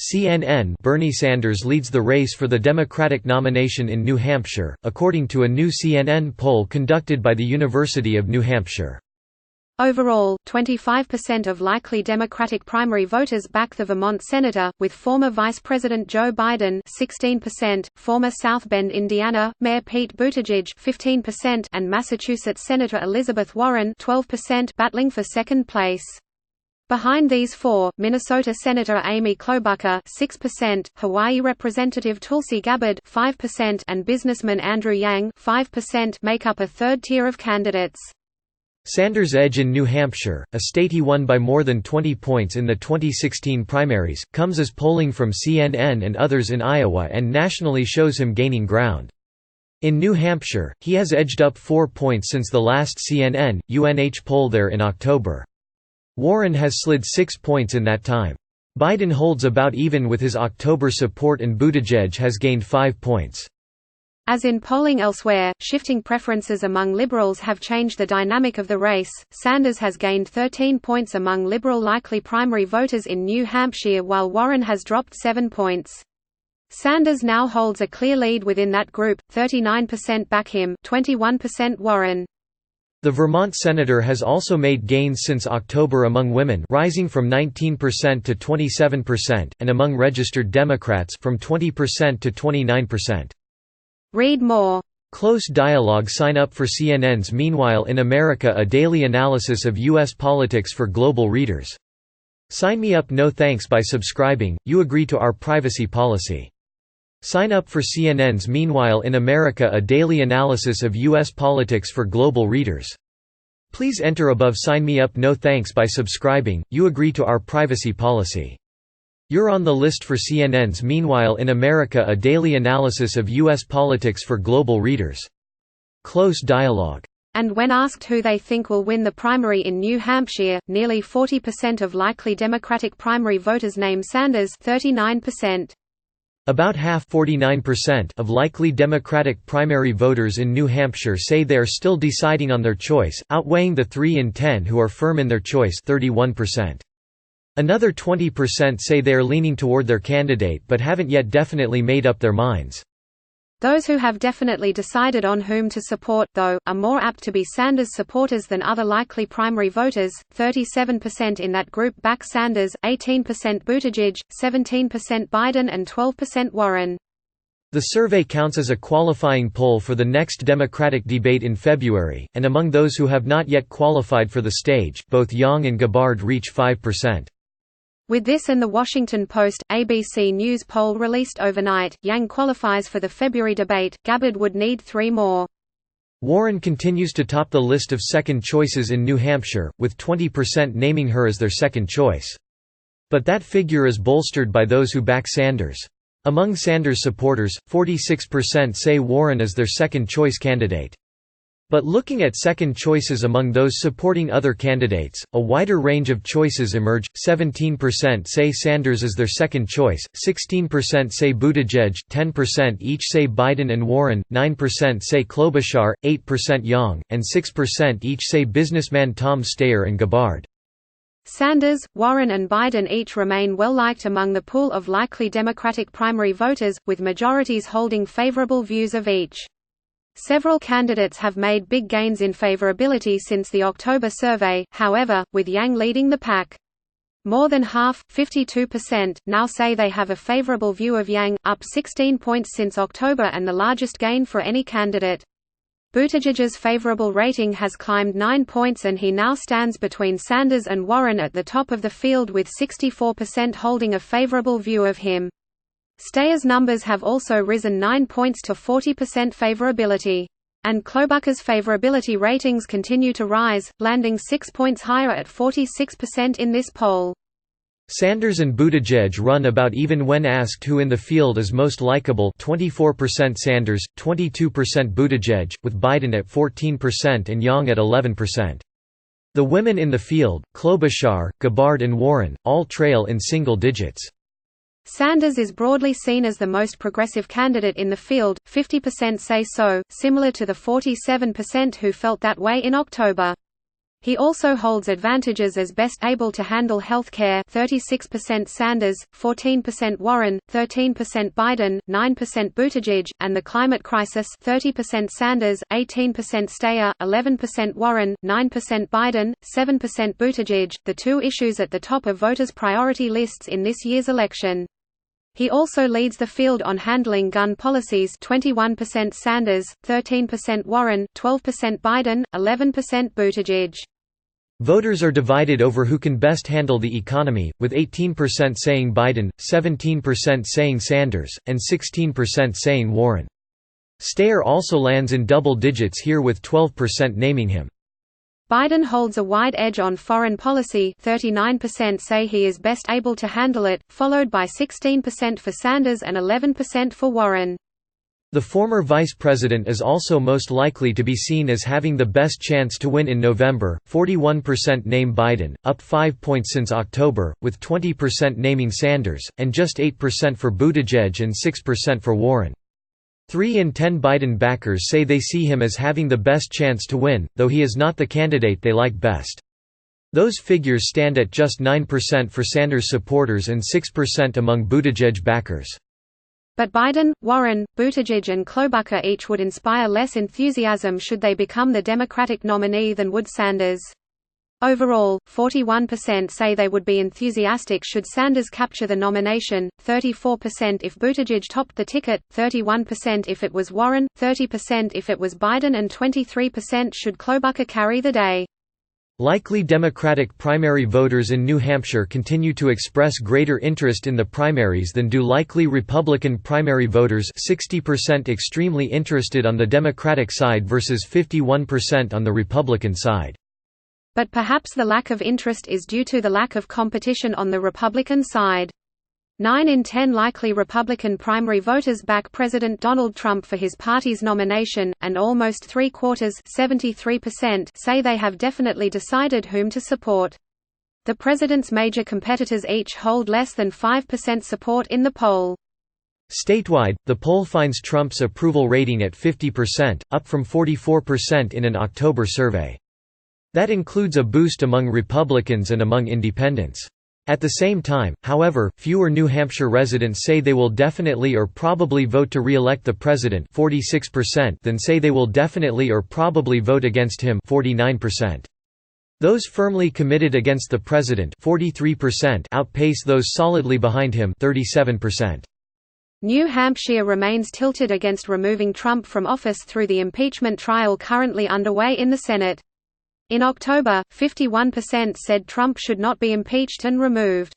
CNN Bernie Sanders leads the race for the Democratic nomination in New Hampshire, according to a new CNN poll conducted by the University of New Hampshire. Overall, 25% of likely Democratic primary voters back the Vermont senator, with former Vice President Joe Biden 16%, former South Bend, Indiana, Mayor Pete Buttigieg 15%, and Massachusetts Senator Elizabeth Warren 12% battling for second place. Behind these four, Minnesota Senator Amy Klobuchar 6%, Hawaii Representative Tulsi Gabbard 5%, and businessman Andrew Yang 5% make up a third tier of candidates. Sanders' edge in New Hampshire, a state he won by more than 20 points in the 2016 primaries, comes as polling from CNN and others in Iowa and nationally shows him gaining ground. In New Hampshire, he has edged up 4 points since the last CNN-UNH poll there in October. Warren has slid 6 points in that time. Biden holds about even with his October support and Buttigieg has gained 5 points. As in polling elsewhere, shifting preferences among liberals have changed the dynamic of the race. Sanders has gained 13 points among liberal likely primary voters in New Hampshire while Warren has dropped 7 points. Sanders now holds a clear lead within that group, 39% back him, 21% Warren. The Vermont senator has also made gains since October among women, rising from 19% to 27%, and among registered Democrats from 20% to 29%. Read more. Close dialogue. Sign up for CNN's Meanwhile in America, a daily analysis of U.S. politics for global readers. Sign me up. No thanks. By subscribing, you agree to our privacy policy. Sign up for CNN's Meanwhile in America, a daily analysis of U.S. politics for global readers. Please enter above. Sign me up. No thanks. By subscribing, you agree to our privacy policy. You're on the list for CNN's Meanwhile in America, a daily analysis of U.S. politics for global readers. Close dialogue. And when asked who they think will win the primary in New Hampshire, nearly 40% of likely Democratic primary voters name Sanders 39%. About half 49% of likely Democratic primary voters in New Hampshire say they are still deciding on their choice, outweighing the 3 in 10 who are firm in their choice 31%. Another 20% say they are leaning toward their candidate but haven't yet definitely made up their minds. Those who have definitely decided on whom to support, though, are more apt to be Sanders supporters than other likely primary voters. 37% in that group back Sanders, 18% Buttigieg, 17% Biden and 12% Warren. The survey counts as a qualifying poll for the next Democratic debate in February, and among those who have not yet qualified for the stage, both Yang and Gabbard reach 5%. With this and the Washington Post, ABC News poll released overnight, Yang qualifies for the February debate, Gabbard would need 3 more. Warren continues to top the list of second choices in New Hampshire, with 20% naming her as their second choice. But that figure is bolstered by those who back Sanders. Among Sanders supporters, 46% say Warren is their second choice candidate. But looking at second choices among those supporting other candidates, a wider range of choices emerge. 17% say Sanders is their second choice, 16% say Buttigieg, 10% each say Biden and Warren, 9% say Klobuchar, 8% Yang, and 6% each say businessman Tom Steyer and Gabbard. Sanders, Warren and Biden each remain well-liked among the pool of likely Democratic primary voters, with majorities holding favorable views of each. Several candidates have made big gains in favorability since the October survey, however, with Yang leading the pack. More than half, 52%, now say they have a favorable view of Yang, up 16 points since October and the largest gain for any candidate. Buttigieg's favorable rating has climbed 9 points and he now stands between Sanders and Warren at the top of the field with 64% holding a favorable view of him. Steyer's numbers have also risen 9 points to 40% favorability. And Klobuchar's favorability ratings continue to rise, landing 6 points higher at 46% in this poll. Sanders and Buttigieg run about even when asked who in the field is most likable, 24% Sanders, 22% Buttigieg, with Biden at 14% and Yang at 11%. The women in the field, Klobuchar, Gabbard and Warren, all trail in single digits. Sanders is broadly seen as the most progressive candidate in the field, 50% say so, similar to the 47% who felt that way in October. He also holds advantages as best able to handle health care 36% Sanders, 14% Warren, 13% Biden, 9% Buttigieg, and the climate crisis 30% Sanders, 18% Steyer, 11% Warren, 9% Biden, 7% Buttigieg, the two issues at the top of voters' priority lists in this year's election. He also leads the field on handling gun policies 21% Sanders, 13% Warren, 12% Biden, 11% Buttigieg. Voters are divided over who can best handle the economy, with 18% saying Biden, 17% saying Sanders, and 16% saying Warren. Steyer also lands in double digits here with 12% naming him. Biden holds a wide edge on foreign policy, 39% say he is best able to handle it, followed by 16% for Sanders and 11% for Warren. The former vice president is also most likely to be seen as having the best chance to win in November, 41% name Biden, up 5 points since October, with 20% naming Sanders, and just 8% for Buttigieg and 6% for Warren. 3 in 10 Biden backers say they see him as having the best chance to win, though he is not the candidate they like best. Those figures stand at just 9% for Sanders supporters and 6% among Buttigieg backers. But Biden, Warren, Buttigieg and Klobuchar each would inspire less enthusiasm should they become the Democratic nominee than would Sanders. Overall, 41% say they would be enthusiastic should Sanders capture the nomination, 34% if Buttigieg topped the ticket, 31% if it was Warren, 30% if it was Biden and 23% should Klobuchar carry the day. Likely Democratic primary voters in New Hampshire continue to express greater interest in the primaries than do likely Republican primary voters, 60% extremely interested on the Democratic side versus 51% on the Republican side. But perhaps the lack of interest is due to the lack of competition on the Republican side. 9 in 10 likely Republican primary voters back President Donald Trump for his party's nomination, and almost three-quarters (73%) say they have definitely decided whom to support. The president's major competitors each hold less than 5% support in the poll. Statewide, the poll finds Trump's approval rating at 50%, up from 44% in an October survey. That includes a boost among Republicans and among independents. At the same time, however, fewer New Hampshire residents say they will definitely or probably vote to re-elect the president 46% than say they will definitely or probably vote against him 49%. Those firmly committed against the president 43% outpace those solidly behind him 37%. New Hampshire remains tilted against removing Trump from office through the impeachment trial currently underway in the Senate. In October, 51% said Trump should not be impeached and removed.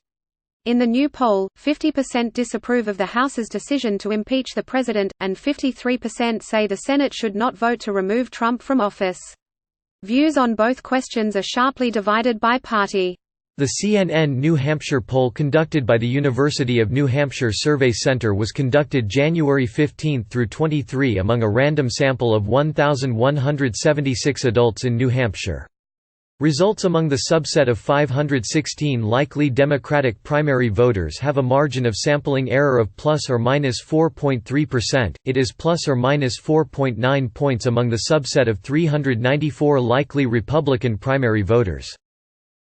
In the new poll, 50% disapprove of the House's decision to impeach the president, and 53% say the Senate should not vote to remove Trump from office. Views on both questions are sharply divided by party. The CNN New Hampshire poll conducted by the University of New Hampshire Survey Center was conducted January 15 through 23 among a random sample of 1,176 adults in New Hampshire. Results among the subset of 516 likely Democratic primary voters have a margin of sampling error of plus or minus 4.3%. It is plus or minus 4.9 points among the subset of 394 likely Republican primary voters.